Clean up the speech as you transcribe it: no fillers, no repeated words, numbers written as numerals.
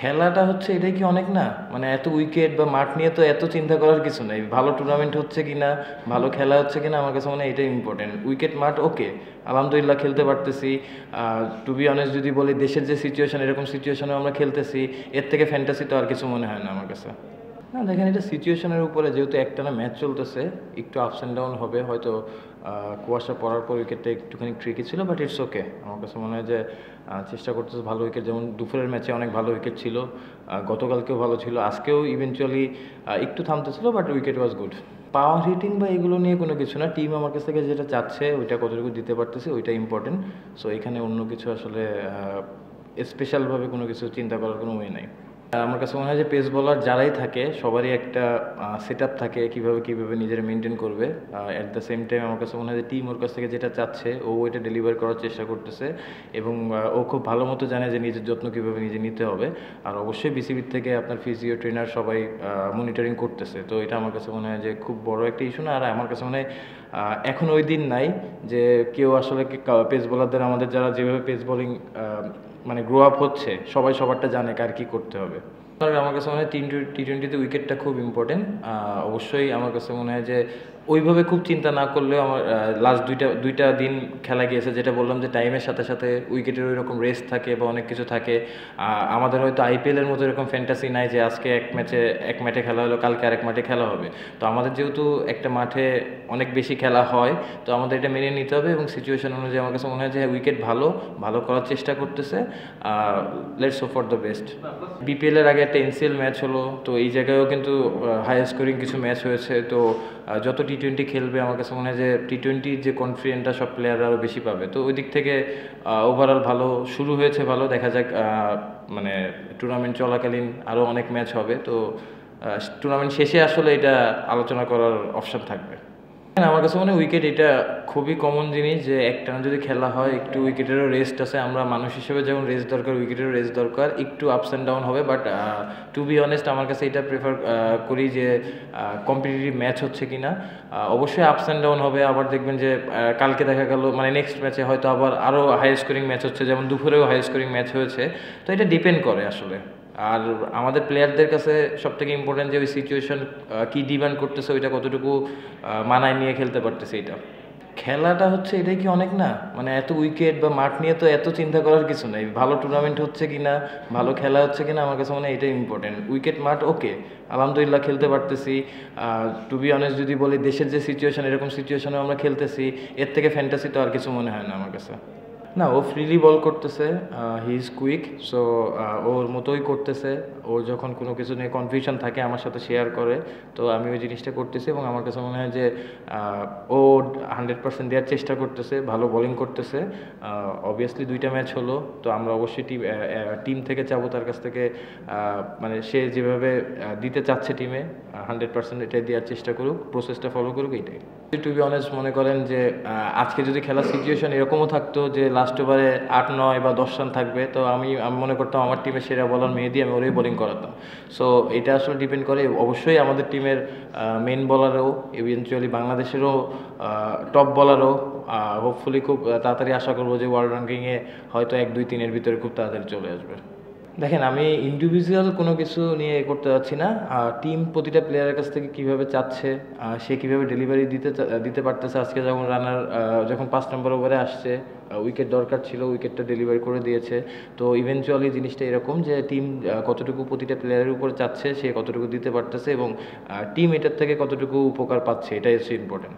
খেলাটা হচ্ছে এটাই কি অনেক না? মানে এত উইকেট বা মাঠ নিয়ে তো এত চিন্তা করার কিছু নাই। ভালো টুর্নামেন্ট হচ্ছে কিনা, ভালো খেলা হচ্ছে কিনা আমার কাছে মনে হয় এটাই ইম্পর্টেন্ট। উইকেট, মাঠ ওকে। আলহামদুলিল্লাহ খেলতে পারতেছি। টু বি অনেস্ট যদি বলি দেশের যে সিচুয়েশন এরকম সিচুয়েশনেও আমরা খেলতেছি। এর থেকে ফ্যান্টাসি তো আর কিছু মনে হয় না আমার কাছে। না দেখেন এটা সিচুয়েশনের উপরে যেহেতু একটানা ম্যাচ চলতেছে একটু আপস অ্যান্ড ডাউন হবে হয়তো কুয়াশা পড়ার পর উইকেটটা একটুখানি ট্রিকি ছিল বাট ইটস ওকে আমার কাছে মনে হয় যে চেষ্টা করতেছে ভালো উইকেট যেমন দুপুরের ম্যাচে অনেক ভালো উইকেট ছিল গতকালকেও ভালো ছিল আজকেও ইভেনচুয়ালি একটু থামতেছিল but wicket was good power hitting বা এগুলো নিয়ে কোনো কিছু না টিম আমার কাছ থেকে যেটা চাচ্ছে ওইটা কতটুকু দিতে পারতেছে ওইটা ইম্পর্টেন্ট সো এখানে অন্য কিছু আসলে স্পেশালভাবে কোনো কিছু চিন্তা করার কোনো ওয়ে নাই আমার কাছে মনে হয় যে পেস বলার যারাই থাকে সবারই একটা সেট আপ থাকে কীভাবে নিজের মেনটেন করবে অ্যাট দ্য সেম টাইম আমার কাছে মনে হয় যে টিম ওর কাছ থেকে যেটা চাচ্ছে ও ওইটা ডেলিভার করার চেষ্টা করতেছে এবং ও খুব ভালো মতো জানে যে নিজের যত্ন কীভাবে নিজে নিতে হবে আর অবশ্যই বিসিবির থেকে আপনার ফিজিও ট্রেনার সবাই মনিটরিং করতেছে তো এটা আমার কাছে মনে হয় যে খুব বড় একটা ইস্যু না আর আমার কাছে মনে হয় এখন ওই দিন নাই যে কেউ আসলে পেস বোলারদের আমাদের যারা যেভাবে পেস বোলিং মানে গ্রো আপ হচ্ছে সবাই সবারটা জানে কার কী করতে হবে আমার কাছে মনে হয় টি-20-তে উইকেটটা খুব ইম্পর্টেন্ট অবশ্যই আমার কাছে মনে হয় যে ওইভাবে খুব চিন্তা না করলেও আমার লাস্ট দুইটা দিন খেলা গিয়েছে যেটা বললাম যে টাইমের সাথে সাথে উইকেটের ওই রকম রেস্ট থাকে বা অনেক কিছু থাকে আমাদের হয়তো আইপিএলের মতো এরকম ফ্যান্টাসি নাই যে আজকে এক ম্যাচে খেলা হলো কালকে আরেক মাঠে খেলা হবে তো আমাদের যেহেতু একটা মাঠে অনেক বেশি খেলা হয় তো আমাদের এটা মেনে নিতে হবে এবং সিচুয়েশন অনুযায়ী আমার কাছে মনে হয় যে উইকেট ভালো করার চেষ্টা করতেছে let's hope for the best বিপিএলের আগে একটা এনসিএল ম্যাচ হলো তো এই জায়গায়ও কিন্তু হাই স্কোরিং কিছু ম্যাচ হয়েছে তো যত টি-20 খেলবে আমার কাছে মনে হয় যে টি-20 যে কনফিডেন্টটা সব প্লেয়াররা আরও বেশি পাবে তো ওই দিক থেকে ওভারঅল ভালো শুরু হয়েছে ভালো দেখা যাক মানে টুর্নামেন্ট চলাকালীন আরও অনেক ম্যাচ হবে তো টুর্নামেন্ট শেষে আসলে এটা আলোচনা করার অপশন থাকবে আমার কাছে মনে হয় উইকেট এটা খুবই কমন জিনিস যে একটানা যদি খেলা হয় একটু উইকেটেরও রেস্ট আছে আমরা মানুষ হিসেবে যেমন রেস্ট দরকার উইকেটেরও রেস্ট দরকার একটু আপস অ্যান্ড ডাউন হবে বাট টু বি অনেস্ট আমার কাছে এটা প্রেফার করি যে কম্পিটিটিভ ম্যাচ হচ্ছে কি না অবশ্যই আপস অ্যান্ড ডাউন হবে আবার দেখবেন যে কালকে দেখা গেল মানে নেক্সট ম্যাচে হয়তো আবার আরও হাই স্কোরিং ম্যাচ হচ্ছে যেমন দুপুরেও হাই স্কোরিং ম্যাচ হয়েছে তো এটা ডিপেন্ড করে আসলে আর আমাদের প্লেয়ারদের কাছে সবথেকে ইম্পর্টেন্ট যে ওই সিচুয়েশন কী ডিমান্ড করতেছে ওইটা কতটুকু মানায় নিয়ে খেলতে পারতেছে এইটা খেলাটা হচ্ছে এটাই কি অনেক না মানে এত উইকেট বা মাঠ নিয়ে তো এত চিন্তা করার কিছু নেই ভালো টুর্নামেন্ট হচ্ছে কিনা ভালো খেলা হচ্ছে কিনা আমার কাছে মনে হয় এটাই ইম্পর্টেন্ট উইকেট মাঠ ওকে আলহামদুলিল্লাহ খেলতে পারতেছি টু বি অনেস্ট যদি বলি দেশের যে সিচুয়েশন এরকম সিচুয়েশনেও আমরা খেলতেছি এর থেকে ফ্যান্টাসি তো আর কিছু মনে হয় না আমার কাছে না ও ফ্রিলি বল করতেছে হি ইজ কুইক সো ওর মতোই করতেছে ওর যখন কোনো কিছু নিয়ে কনফিউশন থাকে আমার সাথে শেয়ার করে তো আমি ওই জিনিসটা করতেছি এবং আমার কাছে মনে হয় যে ও 100% দেওয়ার চেষ্টা করতেছে ভালো বোলিং করতেছে অবভিয়াসলি দুইটা ম্যাচ হলো তো আমরা অবশ্যই টিম থেকে চাবো তার কাছ থেকে মানে সে যেভাবে দিতে চাচ্ছে টিমে 100% এটাই দেওয়ার চেষ্টা করুক প্রসেসটা ফলো করুক এইটাই টু বি অনেস্ট মনে করেন যে আজকে যদি খেলার সিচুয়েশন এরকমও থাকতো যে লাস্ট ওভারে 8-9 বা 10 রান থাকবে তো আমি মনে করতাম আমার টিমের সেরা বলার মেহেদি আমি ওরই বোলিং করাতাম সো এটা আসলে ডিপেন্ড করে অবশ্যই আমাদের টিমের মেন বলারও ইভেনচুয়ালি বাংলাদেশেরও টপ বলারও হোপফুলি খুব তাড়াতাড়ি আশা করবো যে ওয়ার্ল্ড র্যাঙ্কিংয়ে হয়তো 1-2-3-এর ভিতরে খুব তাড়াতাড়ি চলে আসবে দেখেন আমি ইন্ডিভিজুয়াল কোনো কিছু নিয়ে করতে যাচ্ছি না টিম প্রতিটা প্লেয়ারের কাছ থেকে কীভাবে চাচ্ছে সে কীভাবে ডেলিভারি দিতে পারতেছে আজকে যখন রানার যখন 5 নম্বর ওভারে আসছে উইকেট দরকার ছিল উইকেটটা ডেলিভারি করে দিয়েছে তো ইভেনচুয়ালি জিনিসটা এরকম যে টিম কতটুকু প্রতিটা প্লেয়ারের উপর চাচ্ছে সে কতটুকু দিতে পারতেছে এবং টিম এটার থেকে কতটুকু উপকার পাচ্ছে এটাই হচ্ছে ইম্পর্টেন্ট